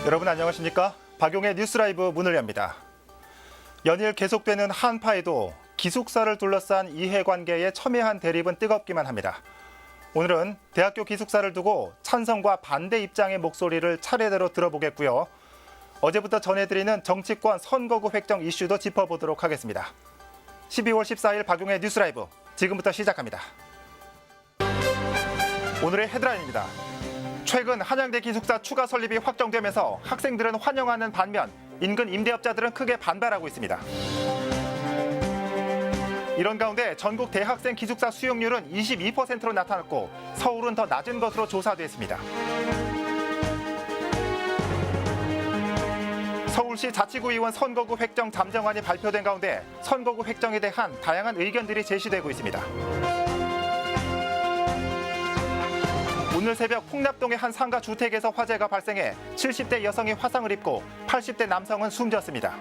여러분 안녕하십니까? 박용의 뉴스라이브 문을 엽니다. 연일 계속되는 한파에도 기숙사를 둘러싼 이해관계의 첨예한 대립은 뜨겁기만 합니다. 오늘은 대학교 기숙사를 두고 찬성과 반대 입장의 목소리를 차례대로 들어보겠고요. 어제부터 전해드리는 정치권 선거구 획정 이슈도 짚어보도록 하겠습니다. 12월 14일 박용의 뉴스라이브 지금부터 시작합니다. 오늘의 헤드라인입니다. 최근 한양대 기숙사 추가 설립이 확정되면서 학생들은 환영하는 반면 인근 임대업자들은 크게 반발하고 있습니다. 이런 가운데 전국 대학생 기숙사 수용률은 22%로 나타났고 서울은 더 낮은 것으로 조사됐습니다. 서울시 자치구의원 선거구 획정 잠정안이 발표된 가운데 선거구 획정에 대한 다양한 의견들이 제시되고 있습니다. 오늘 새벽 풍납동의 한 상가 주택에서 화재가 발생해 70대 여성이 화상을 입고 80대 남성은 숨졌습니다.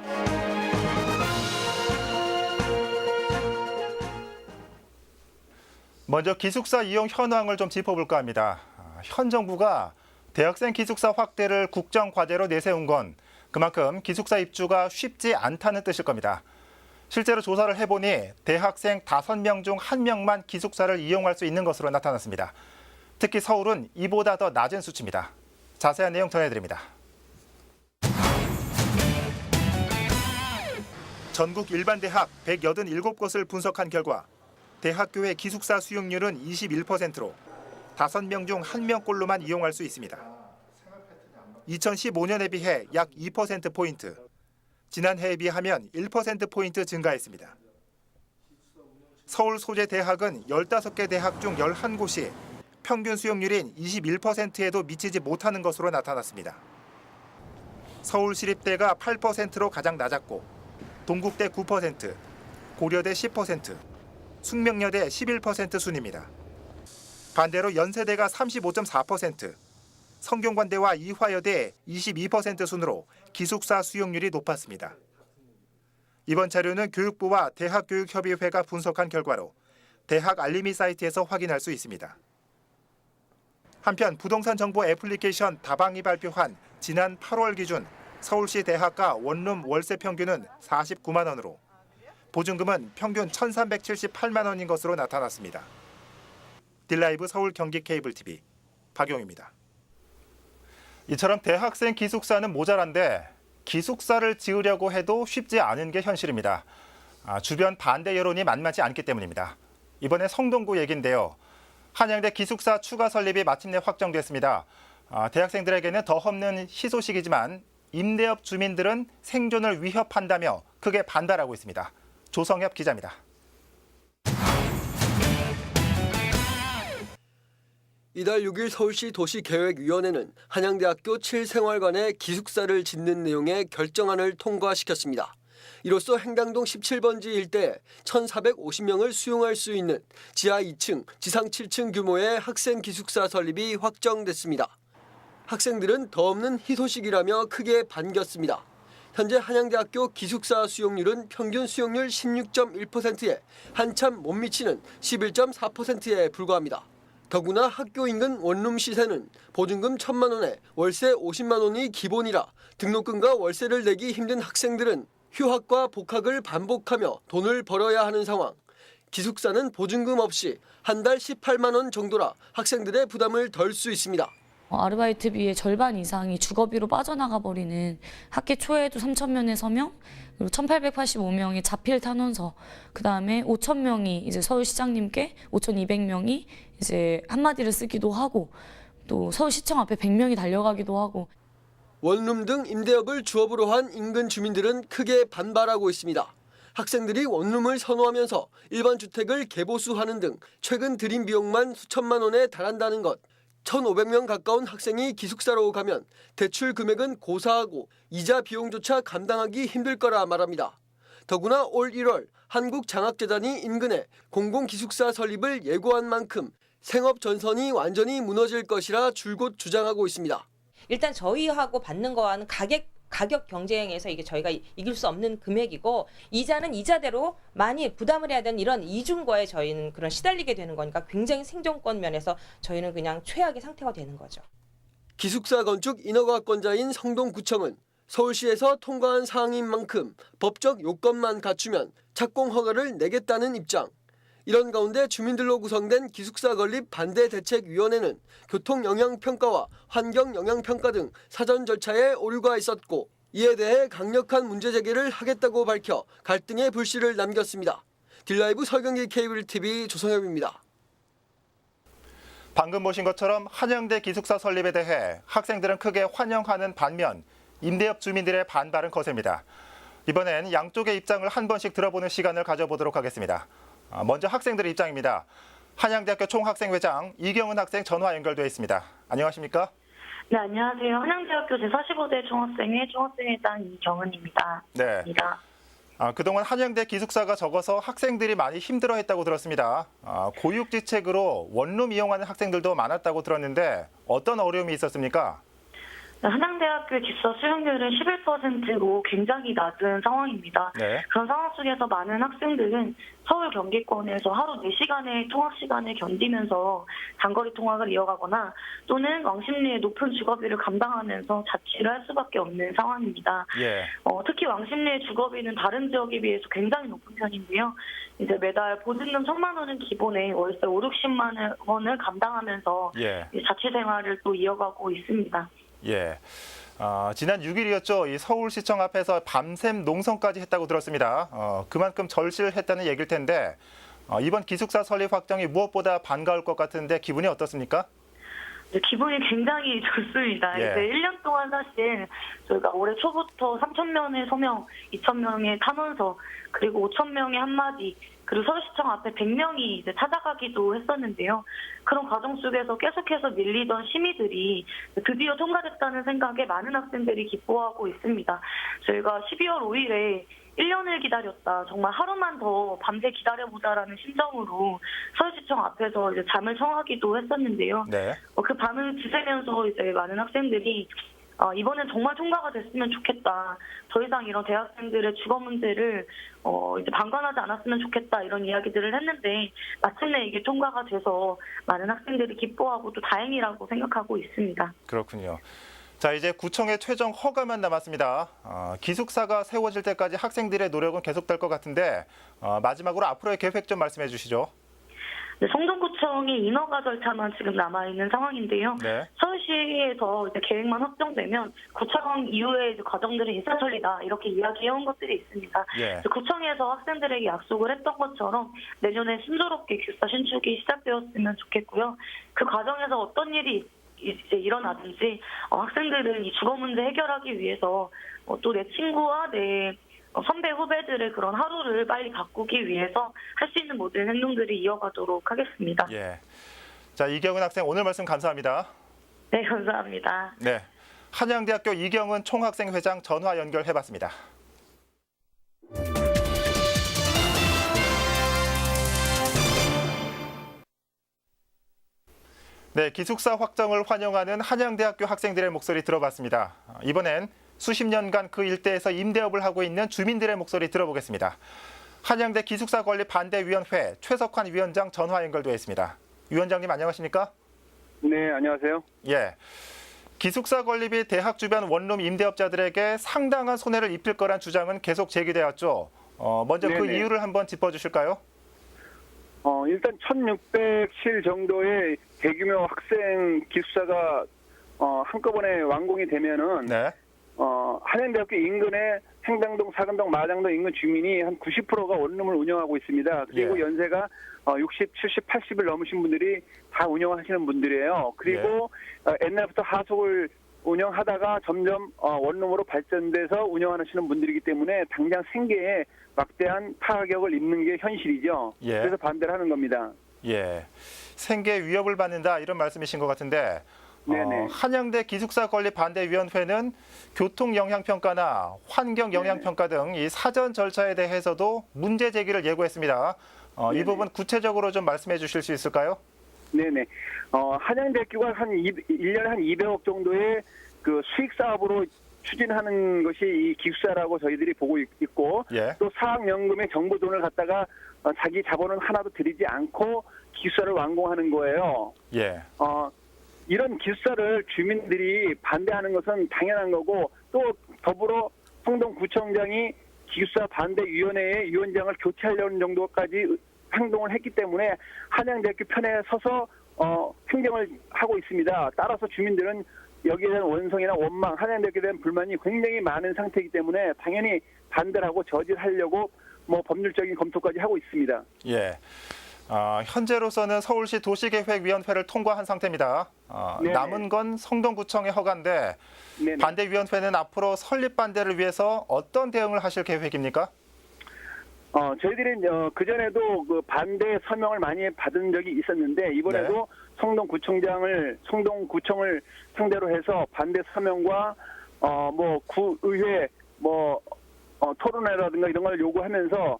먼저 기숙사 이용 현황을 좀 짚어볼까 합니다. 현 정부가 대학생 기숙사 확대를 국정과제로 내세운 건 그만큼 기숙사 입주가 쉽지 않다는 뜻일 겁니다. 실제로 조사를 해보니 대학생 5명 중 1명만 기숙사를 이용할 수 있는 것으로 나타났습니다. 특히 서울은 이보다 더 낮은 수치입니다. 자세한 내용 전해드립니다. 전국 일반 대학 187곳을 분석한 결과 대학교의 기숙사 수용률은 21%로 5명 중 1명꼴로만 이용할 수 있습니다. 2015년에 비해 약 2%포인트, 지난해에 비하면 1%포인트 증가했습니다. 서울 소재 대학은 15개 대학 중 11곳이 평균 수용률인 21%에도 미치지 못하는 것으로 나타났습니다. 서울시립대가 8%로 가장 낮았고 동국대 9%, 고려대 10%, 숙명여대 11% 순입니다. 반대로 연세대가 35.4%, 성균관대와 이화여대 22% 순으로 기숙사 수용률이 높았습니다. 이번 자료는 교육부와 대학교육협의회가 분석한 결과로 대학 알림이 사이트에서 확인할 수 있습니다. 한편 부동산 정보 애플리케이션 다방이 발표한 지난 8월 기준 서울시 대학가 원룸 월세 평균은 49만 원으로 보증금은 평균 1,378만 원인 것으로 나타났습니다. 딜라이브 서울 경기 케이블 TV 박용입니다. 이처럼 대학생 기숙사는 모자란데 기숙사를 지으려고 해도 쉽지 않은 게 현실입니다. 주변 반대 여론이 만만치 않기 때문입니다. 이번에 성동구 얘기인데요. 한양대 기숙사 추가 설립이 마침내 확정됐습니다. 대학생들에게는 더 없는 희소식이지만 임대업 주민들은 생존을 위협한다며 크게 반발하고 있습니다. 조성엽 기자입니다. 이달 6일 서울시 도시계획위원회는 한양대학교 7생활관에 기숙사를 짓는 내용의 결정안을 통과시켰습니다. 이로써 행당동 17번지 일대에 1,450명을 수용할 수 있는 지하 2층, 지상 7층 규모의 학생 기숙사 설립이 확정됐습니다. 학생들은 더 없는 희소식이라며 크게 반겼습니다. 현재 한양대학교 기숙사 수용률은 평균 수용률 16.1%에 한참 못 미치는 11.4%에 불과합니다. 더구나 학교 인근 원룸 시세는 보증금 1,000만 원에 월세 50만 원이 기본이라 등록금과 월세를 내기 힘든 학생들은 휴학과 복학을 반복하며 돈을 벌어야 하는 상황. 기숙사는 보증금 없이 한 달 18만 원 정도라 학생들의 부담을 덜 수 있습니다. 아르바이트비의 절반 이상이 주거비로 빠져나가 버리는 학기 초에도 3,000명에 서명, 그리고 1,885명이 자필 탄원서, 그다음에 5,000명이 이제 서울시장님께 5,200명이 이제 한마디를 쓰기도 하고 또 서울시청 앞에 100명이 달려가기도 하고. 원룸 등 임대업을 주업으로 한 인근 주민들은 크게 반발하고 있습니다. 학생들이 원룸을 선호하면서 일반 주택을 개보수하는 등 최근 들인 비용만 수천만 원에 달한다는 것. 1,500명 가까운 학생이 기숙사로 가면 대출 금액은 고사하고 이자 비용조차 감당하기 힘들 거라 말합니다. 더구나 올 1월 한국장학재단이 인근에 공공기숙사 설립을 예고한 만큼 생업 전선이 완전히 무너질 것이라 줄곧 주장하고 있습니다. 일단 저희하고 받는 거와는 가격 경쟁에서 이게 저희가 이길 수 없는 금액이고 이자는 이자대로 많이 부담을 해야 되는 이런 이중과에 저희는 그런 시달리게 되는 거니까 굉장히 생존권 면에서 저희는 그냥 최악의 상태가 되는 거죠. 기숙사 건축 인허가권자인 성동구청은 서울시에서 통과한 사항인 만큼 법적 요건만 갖추면 착공 허가를 내겠다는 입장. 이런 가운데 주민들로 구성된 기숙사 건립 반대 대책위원회는 교통 영향 평가와 환경 영향 평가 등 사전 절차에 오류가 있었고 이에 대해 강력한 문제 제기를 하겠다고 밝혀 갈등의 불씨를 남겼습니다. 딜라이브 설경기 케이블 TV 조성엽입니다. 방금 보신 것처럼 한양대 기숙사 설립에 대해 학생들은 크게 환영하는 반면 임대업 주민들의 반발은 거셉니다. 이번엔 양쪽의 입장을 한 번씩 들어보는 시간을 가져보도록 하겠습니다. 먼저 학생들의 입장입니다. 한양대학교 총학생회장 이경은 학생 전화 연결되어 있습니다. 안녕하십니까? 네, 안녕하세요. 한양대학교 제45대 총학생회장 이경은입니다. 네. 그동안 한양대 기숙사가 적어서 학생들이 많이 힘들어했다고 들었습니다. 고육지책으로 원룸 이용하는 학생들도 많았다고 들었는데 어떤 어려움이 있었습니까? 한양대학교 기숙사 수용률은 11%로 굉장히 낮은 상황입니다. 네. 그런 상황 속에서 많은 학생들은 서울 경기권에서 하루 4시간의 통학 시간을 견디면서 장거리 통학을 이어가거나 또는 왕십리의 높은 주거비를 감당하면서 자취를 할 수밖에 없는 상황입니다. 예. 특히 왕십리의 주거비는 다른 지역에 비해서 굉장히 높은 편인데요. 이제 매달 보증금 1,000만 원은 기본에 월세 5, 60만 원을 감당하면서 예. 자취 생활을 또 이어가고 있습니다. 예. 지난 6일이었죠. 이 서울시청 앞에서 밤샘 농성까지 했다고 들었습니다. 그만큼 절실했다는 얘기일 텐데 이번 기숙사 설립 확정이 무엇보다 반가울 것 같은데 기분이 어떻습니까? 기분이 굉장히 좋습니다. 예. 이제 1년 동안 사실 저희가 올해 초부터 3,000명의 서명, 2,000명의 탄원서, 그리고 5,000명의 한마디, 그리고 서울시청 앞에 100명이 이제 찾아가기도 했었는데요. 그런 과정 속에서 계속해서 밀리던 심의들이 드디어 통과됐다는 생각에 많은 학생들이 기뻐하고 있습니다. 저희가 12월 5일에 1년을 기다렸다. 정말 하루만 더 밤새 기다려보자라는 심정으로 서울시청 앞에서 이제 잠을 청하기도 했었는데요. 네. 그 밤을 지새면서 이제 많은 학생들이 이번엔 정말 통과가 됐으면 좋겠다. 더 이상 이런 대학생들의 주거 문제를 이제 방관하지 않았으면 좋겠다. 이런 이야기들을 했는데 마침내 이게 통과가 돼서 많은 학생들이 기뻐하고 또 다행이라고 생각하고 있습니다. 그렇군요. 자, 이제 구청의 최종 허가만 남았습니다. 기숙사가 세워질 때까지 학생들의 노력은 계속될 것 같은데 마지막으로 앞으로의 계획 좀 말씀해 주시죠. 네, 성동구청이 인허가 절차만 지금 남아있는 상황인데요. 네. 서울시에서 이제 계획만 확정되면 구청 이후에 이제 과정들은 일사천리다 이렇게 이야기해온 것들이 있습니다. 예. 구청에서 학생들에게 약속을 했던 것처럼 내년에 순조롭게 기숙사 신축이 시작되었으면 좋겠고요. 그 과정에서 어떤 일이 이제 일어나든지 학생들은 이 주거 문제 해결하기 위해서 또 내 친구와 내 선배 후배들의 그런 하루를 빨리 바꾸기 위해서 할 수 있는 모든 행동들이 이어가도록 하겠습니다. 예. 자, 이경은 학생 오늘 말씀 감사합니다. 네, 감사합니다. 네. 한양대학교 이경은 총학생회장 전화 연결해봤습니다. 네, 기숙사 확정을 환영하는 한양대학교 학생들의 목소리 들어봤습니다. 이번엔 수십 년간 그 일대에서 임대업을 하고 있는 주민들의 목소리 들어보겠습니다. 한양대 기숙사 건립 반대위원회 최석환 위원장 전화 연결되어 있습니다. 위원장님 안녕하십니까? 네, 안녕하세요. 예. 기숙사 건립이 대학 주변 원룸 임대업자들에게 상당한 손해를 입힐 거란 주장은 계속 제기되었죠. 먼저 그 네네. 이유를 한번 짚어주실까요? 일단 1,600실 정도의 대규모 학생 기숙사가 한꺼번에 완공이 되면은 네. 한양대학교 인근의 행당동, 사근동, 마장동 인근 주민이 한 90%가 원룸을 운영하고 있습니다. 그리고 예. 연세가 60, 70, 80을 넘으신 분들이 다 운영하시는 분들이에요. 그리고 옛날부터 하숙을 운영하다가 점점 원룸으로 발전돼서 운영하시는 분들이기 때문에 당장 생계에 막대한 타격을 입는 게 현실이죠. 예. 그래서 반대를 하는 겁니다. 예. 생계 위협을 받는다 이런 말씀이신 것 같은데 네네. 한양대 기숙사 건립 반대위원회는 교통 영향 평가나 환경 영향 평가 등 이 사전 절차에 대해서도 문제 제기를 예고했습니다. 이 부분 구체적으로 좀 말씀해 주실 수 있을까요? 네네. 한양대학교가 1년에 한 200억 정도의 그 수익 사업으로 추진하는 것이 이 기숙사라고 저희들이 보고 있고, 예. 또 사학연금에 정부 돈을 갖다가 자기 자본은 하나도 들이지 않고 기숙사를 완공하는 거예요. 예. 이런 기숙사를 주민들이 반대하는 것은 당연한 거고 또 더불어 성동구청장이 기숙사 반대위원회의 위원장을 교체하려는 정도까지 행동을 했기 때문에 한양대학교 편에 서서 행정을 하고 있습니다. 따라서 주민들은 여기에 대한 원성이나 원망, 한양대학교에 대한 불만이 굉장히 많은 상태이기 때문에 당연히 반대를 하고 저지하려고 법률적인 검토까지 하고 있습니다. 예. 현재로서는 서울시 도시계획위원회를 통과한 상태입니다. 남은 건 성동구청의 허가인데 네네. 반대위원회는 앞으로 설립 반대를 위해서 어떤 대응을 하실 계획입니까? 저희들이 그전에도 그 반대 서명을 많이 받은 적이 있었는데 이번에도 성동구청을 상대로 해서 반대 서명과 구의회 토론회라든가 이런 걸 요구하면서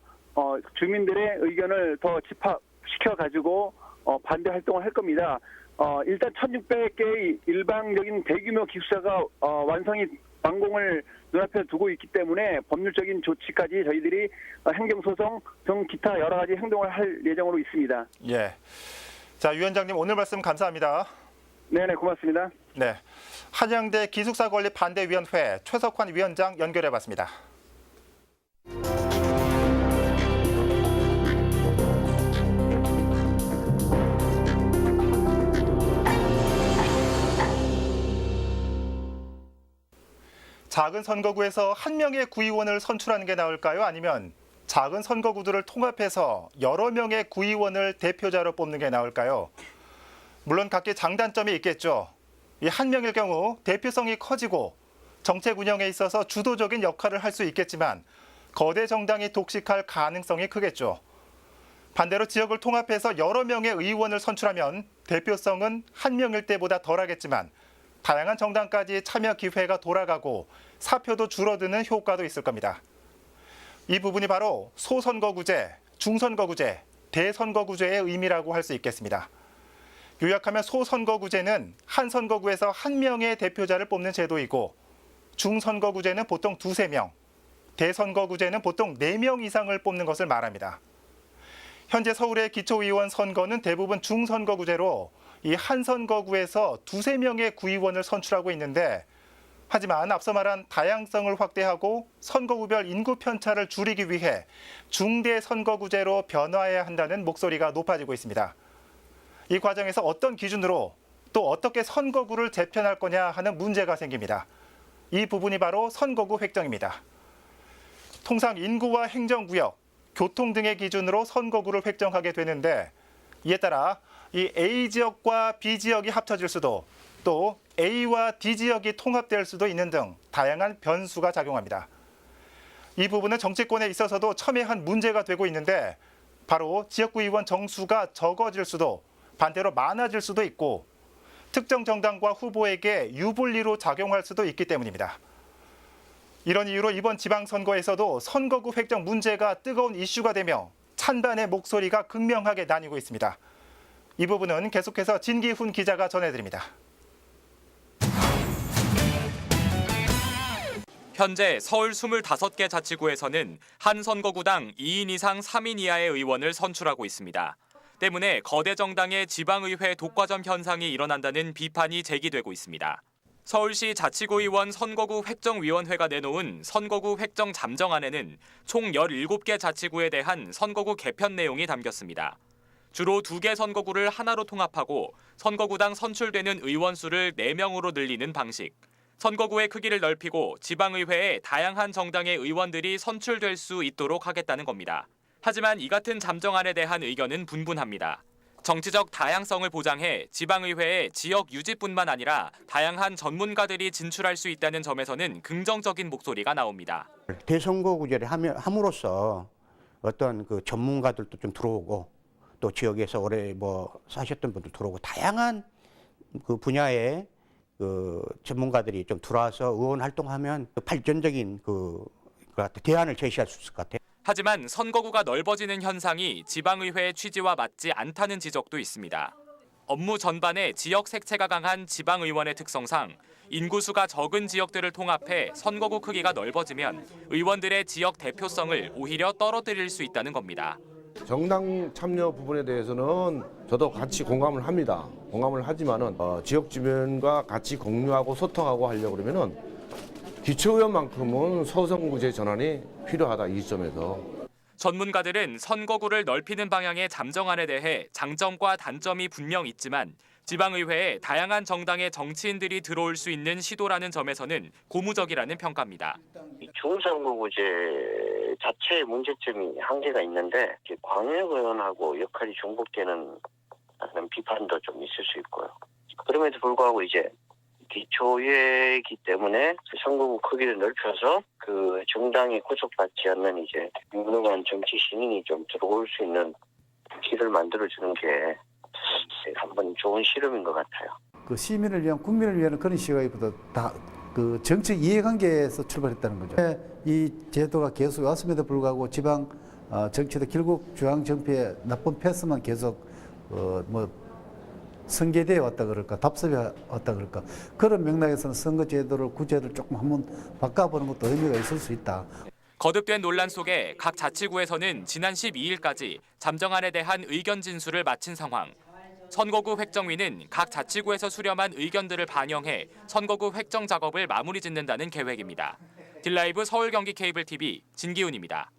주민들의 의견을 더 집합시켜 가지고 반대 활동을 할 겁니다. 일단 1,600개의 일방적인 대규모 기숙사가 완공을 눈앞에 두고 있기 때문에 법률적인 조치까지 저희들이 행정소송 등 기타 여러 가지 행동을 할 예정으로 있습니다. 예. 자, 위원장님 오늘 말씀 감사합니다. 네네, 고맙습니다. 네. 한양대 기숙사 건립 반대위원회 최석환 위원장 연결해봤습니다. 작은 선거구에서 한 명의 구의원을 선출하는 게 나을까요? 아니면 작은 선거구들을 통합해서 여러 명의 구의원을 대표자로 뽑는 게 나을까요? 물론 각기 장단점이 있겠죠. 이 한 명일 경우 대표성이 커지고 정책 운영에 있어서 주도적인 역할을 할 수 있겠지만 거대 정당이 독식할 가능성이 크겠죠. 반대로 지역을 통합해서 여러 명의 의원을 선출하면 대표성은 한 명일 때보다 덜하겠지만 다양한 정당까지 참여 기회가 돌아가고 사표도 줄어드는 효과도 있을 겁니다. 이 부분이 바로 소선거구제, 중선거구제, 대선거구제의 의미라고 할 수 있겠습니다. 요약하면 소선거구제는 한 선거구에서 한 명의 대표자를 뽑는 제도이고 중선거구제는 보통 2~3명, 대선거구제는 보통 4명 이상을 뽑는 것을 말합니다. 현재 서울의 기초의원 선거는 대부분 중선거구제로 이 한 선거구에서 2~3명의 구의원을 선출하고 있는데 하지만 앞서 말한 다양성을 확대하고 선거구별 인구 편차를 줄이기 위해 중대 선거구제로 변화해야 한다는 목소리가 높아지고 있습니다. 이 과정에서 어떤 기준으로 또 어떻게 선거구를 재편할 거냐 하는 문제가 생깁니다. 이 부분이 바로 선거구 획정입니다. 통상 인구와 행정구역, 교통 등의 기준으로 선거구를 획정하게 되는데 이에 따라 이 A 지역과 B 지역이 합쳐질 수도 또 A와 D 지역이 통합될 수도 있는 등 다양한 변수가 작용합니다. 이 부분은 정치권에 있어서도 첨예한 문제가 되고 있는데 바로 지역구 의원 정수가 적어질 수도 반대로 많아질 수도 있고 특정 정당과 후보에게 유불리로 작용할 수도 있기 때문입니다. 이런 이유로 이번 지방선거에서도 선거구 획정 문제가 뜨거운 이슈가 되며 찬반의 목소리가 극명하게 나뉘고 있습니다. 이 부분은 계속해서 진기훈 기자가 전해드립니다. 현재 서울 25개 자치구에서는 한 선거구당 2인 이상 3인 이하의 의원을 선출하고 있습니다. 때문에 거대 정당의 지방의회 독과점 현상이 일어난다는 비판이 제기되고 있습니다. 서울시 자치구의원 선거구 획정위원회가 내놓은 선거구 획정 잠정안에는 총 17개 자치구에 대한 선거구 개편 내용이 담겼습니다. 주로 2개 선거구를 하나로 통합하고 선거구당 선출되는 의원 수를 4명으로 늘리는 방식, 선거구의 크기를 넓히고 지방의회에 다양한 정당의 의원들이 선출될 수 있도록 하겠다는 겁니다. 하지만 이 같은 잠정안에 대한 의견은 분분합니다. 정치적 다양성을 보장해 지방의회에 지역 유지뿐만 아니라 다양한 전문가들이 진출할 수 있다는 점에서는 긍정적인 목소리가 나옵니다. 대선거구제를 함으로써 어떤 그 전문가들도 좀 들어오고 또 지역에서 오래 사셨던 분들 들어오고 다양한 그 분야의 그 전문가들이 좀 들어와서 의원 활동하면 발전적인 대안을 제시할 수 있을 것 같아요. 하지만 선거구가 넓어지는 현상이 지방의회의 취지와 맞지 않다는 지적도 있습니다. 업무 전반에 지역 색채가 강한 지방의원의 특성상 인구수가 적은 지역들을 통합해 선거구 크기가 넓어지면 의원들의 지역 대표성을 오히려 떨어뜨릴 수 있다는 겁니다. 정당 참여 부분에 대해서는 저도 같이 공감을 합니다. 공감을 하지만은 지역 주변과 같이 공유하고 소통하고 하려고 그러면은 기초의원만큼은 소선거구제 전환이 필요하다 이 시점에서. 전문가들은 선거구를 넓히는 방향의 잠정안에 대해 장점과 단점이 분명 있지만 지방의회에 다양한 정당의 정치인들이 들어올 수 있는 시도라는 점에서는 고무적이라는 평가입니다. 중선거구제 자체의 문제점이 한계가 있는데 광역의원하고 역할이 중복되는 비판도 좀 있을 수 있고요. 그럼에도 불구하고 이제 기초의회이기 때문에 선거구 크기를 넓혀서 그 정당에 구속받지 않는 이제 유능한 정치 신인이 좀 들어올 수 있는 길을 만들어주는 게 한번 좋은 실험인 것 같아요. 그 시민을 위한 국민을 위한 그런 시각보다 다 그 정책 이해관계에서 출발했다는 거죠. 이 제도가 계속 왔음에도 불구하고 지방 정치도 결국 중앙 정치의 나쁜 패스만 계속 뭐 승계되어 왔다 그럴까, 답습해 왔다 그럴까. 그런 맥락에서는 선거제도를 구제를 조금 한번 바꿔보는 것도 의미가 있을 수 있다. 거듭된 논란 속에 각 자치구에서는 지난 12일까지 잠정안에 대한 의견 진술을 마친 상황. 선거구 획정위는 각 자치구에서 수렴한 의견들을 반영해 선거구 획정 작업을 마무리 짓는다는 계획입니다. 딜라이브 서울 경기 케이블 TV 진기훈입니다.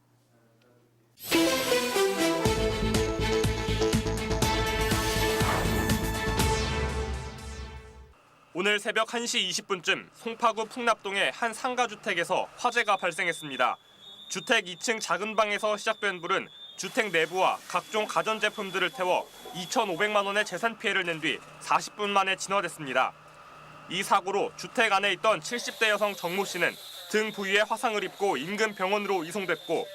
오늘 새벽 1시 20분쯤 송파구 풍납동의 한 상가주택에서 화재가 발생했습니다. 주택 2층 작은 방에서 시작된 불은 주택 내부와 각종 가전제품들을 태워 2,500만 원의 재산 피해를 낸 뒤 40분 만에 진화됐습니다. 이 사고로 주택 안에 있던 70대 여성 정모 씨는 등 부위에 화상을 입고 인근 병원으로 이송됐고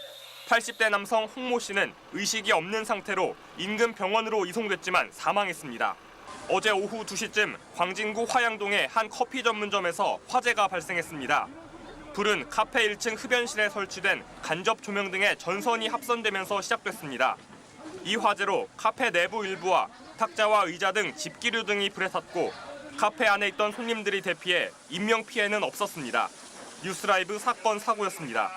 80대 남성 홍모 씨는 의식이 없는 상태로 인근 병원으로 이송됐지만 사망했습니다. 어제 오후 2시쯤 광진구 화양동의 한 커피 전문점에서 화재가 발생했습니다. 불은 카페 1층 흡연실에 설치된 간접 조명 등의 전선이 합선되면서 시작됐습니다. 이 화재로 카페 내부 일부와 탁자와 의자 등 집기류 등이 불에 탔고 카페 안에 있던 손님들이 대피해 인명피해는 없었습니다. 뉴스라이브 사건 사고였습니다.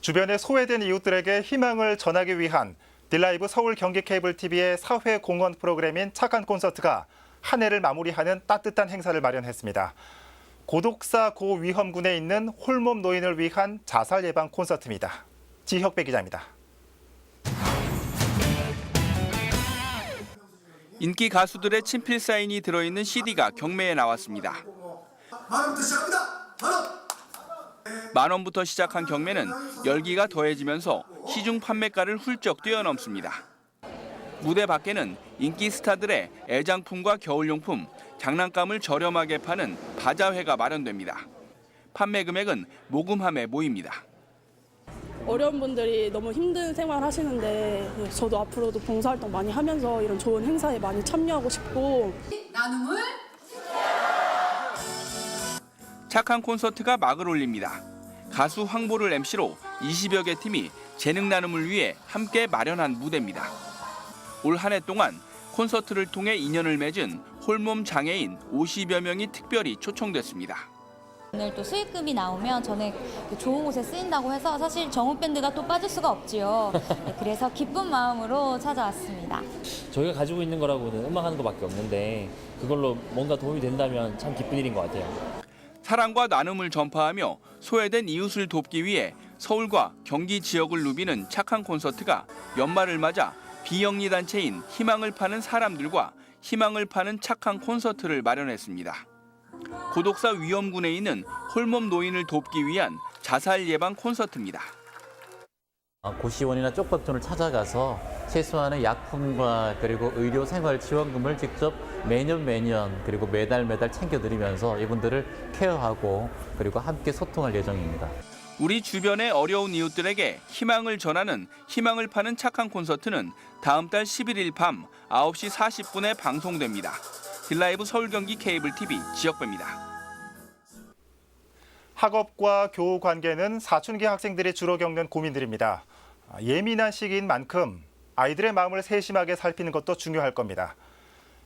주변에 소외된 이웃들에게 희망을 전하기 위한 딜라이브 서울 경기 케이블 TV의 사회 공헌 프로그램인 착한 콘서트가 한 해를 마무리하는 따뜻한 행사를 마련했습니다. 고독사 고위험군에 있는 홀몸 노인을 위한 자살 예방 콘서트입니다. 지혁배 기자입니다. 인기 가수들의 친필 사인이 들어있는 CD가 경매에 나왔습니다. 만 원부터 시작한 경매는 열기가 더해지면서 시중 판매가를 훌쩍 뛰어넘습니다. 무대 밖에는 인기 스타들의 애장품과 겨울용품, 장난감을 저렴하게 파는 바자회가 마련됩니다. 판매 금액은 모금함에 모입니다. 어려운 분들이 너무 힘든 생활 하시는데 저도 앞으로도 봉사활동 많이 하면서 이런 좋은 행사에 많이 참여하고 싶고 나눔을 착한 콘서트가 막을 올립니다. 가수 황보를 MC로 20여 개 팀이 재능 나눔을 위해 함께 마련한 무대입니다. 올 한 해 동안 콘서트를 통해 인연을 맺은 홀몸 장애인 50여 명이 특별히 초청됐습니다. 오늘 또 수익금이 나오면 저는 좋은 곳에 쓰인다고 해서 사실 정우밴드가 또 빠질 수가 없지요. 네, 그래서 기쁜 마음으로 찾아왔습니다. 저희가 가지고 있는 거라고는 음악하는 것밖에 없는데 그걸로 뭔가 도움이 된다면 참 기쁜 일인 것 같아요. 사랑과 나눔을 전파하며 소외된 이웃을 돕기 위해 서울과 경기 지역을 누비는 착한 콘서트가 연말을 맞아 비영리 단체인 희망을 파는 사람들과 희망을 파는 착한 콘서트를 마련했습니다. 고독사 위험군에 있는 홀몸 노인을 돕기 위한 자살 예방 콘서트입니다. 고시원이나 쪽밥촌을 찾아가서 최소한의 약품과 그리고 의료 생활 지원금을 직접 매년 그리고 매달 챙겨드리면서 이분들을 케어하고 그리고 함께 소통할 예정입니다. 우리 주변의 어려운 이웃들에게 희망을 전하는 희망을 파는 착한 콘서트는 다음 달 11일 밤 9시 40분에 방송됩니다. 딜라이브 서울 경기 케이블 TV 지역배입니다. 학업과 교우 관계는 사춘기 학생들이 주로 겪는 고민들입니다. 예민한 시기인 만큼 아이들의 마음을 세심하게 살피는 것도 중요할 겁니다.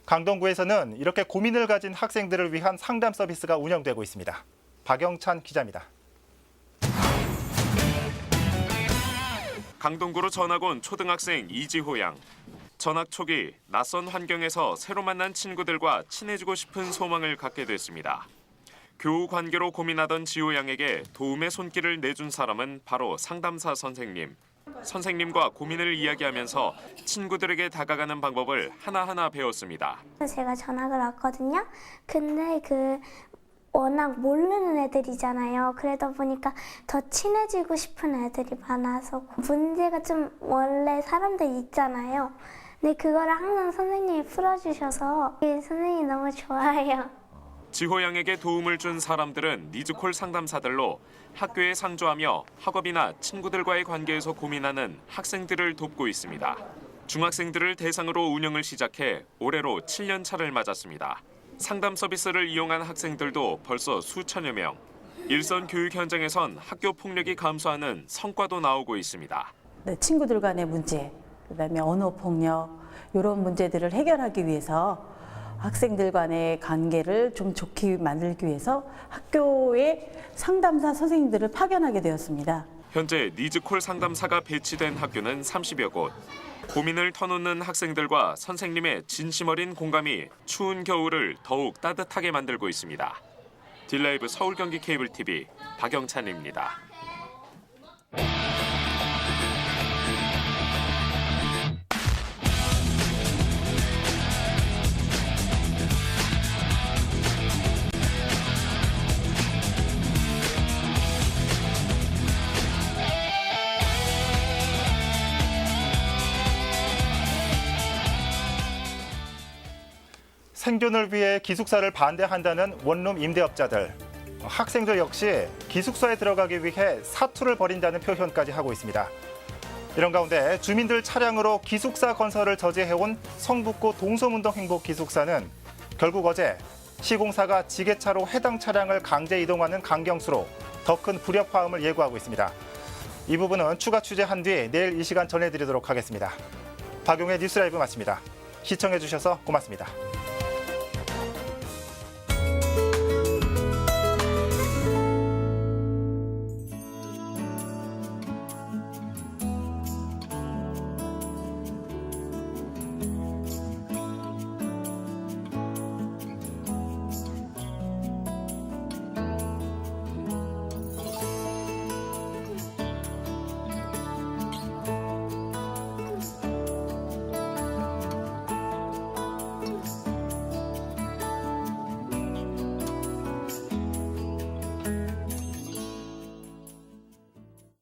강동구에서는 이렇게 고민을 가진 학생들을 위한 상담 서비스가 운영되고 있습니다. 박영찬 기자입니다. 강동구로 전학 온 초등학생 이지호 양. 전학 초기 낯선 환경에서 새로 만난 친구들과 친해지고 싶은 소망을 갖게 됐습니다. 교우 관계로 고민하던 지호 양에게 도움의 손길을 내준 사람은 바로 상담사 선생님. 선생님과 고민을 이야기하면서 친구들에게 다가가는 방법을 하나하나 배웠습니다. 제가 전학을 왔거든요. 근데 워낙 모르는 애들이잖아요. 그러다 보니까 더 친해지고 싶은 애들이 많아서 문제가 좀 원래 사람들 있잖아요. 근데 그거를 항상 선생님이 풀어주셔서 선생님이 너무 좋아요. 지호 양에게 도움을 준 사람들은 니즈콜 상담사들로 학교에 상주하며 학업이나 친구들과의 관계에서 고민하는 학생들을 돕고 있습니다. 중학생들을 대상으로 운영을 시작해 올해로 7년 차를 맞았습니다. 상담 서비스를 이용한 학생들도 벌써 수천여 명. 일선 교육 현장에선 학교 폭력이 감소하는 성과도 나오고 있습니다. 네, 친구들 간의 문제, 그다음에 언어 폭력 이런 문제들을 해결하기 위해서 학생들 간의 관계를 좀 좋게 만들기 위해서 학교에 상담사 선생님들을 파견하게 되었습니다. 현재 니즈콜 상담사가 배치된 학교는 30여 곳. 고민을 터놓는 학생들과 선생님의 진심 어린 공감이 추운 겨울을 더욱 따뜻하게 만들고 있습니다. 딜라이브 서울 경기 케이블 TV 박영찬입니다. 생존을 위해 기숙사를 반대한다는 원룸 임대업자들. 학생들 역시 기숙사에 들어가기 위해 사투를 벌인다는 표현까지 하고 있습니다. 이런 가운데 주민들 차량으로 기숙사 건설을 저지해온 성북구 동서문동 행복 기숙사는 결국 어제 시공사가 지게차로 해당 차량을 강제 이동하는 강경수로 더 큰 불협화음을 예고하고 있습니다. 이 부분은 추가 취재한 뒤 내일 이 시간 전해드리도록 하겠습니다. 박용의 뉴스라이브 마칩니다. 시청해주셔서 고맙습니다.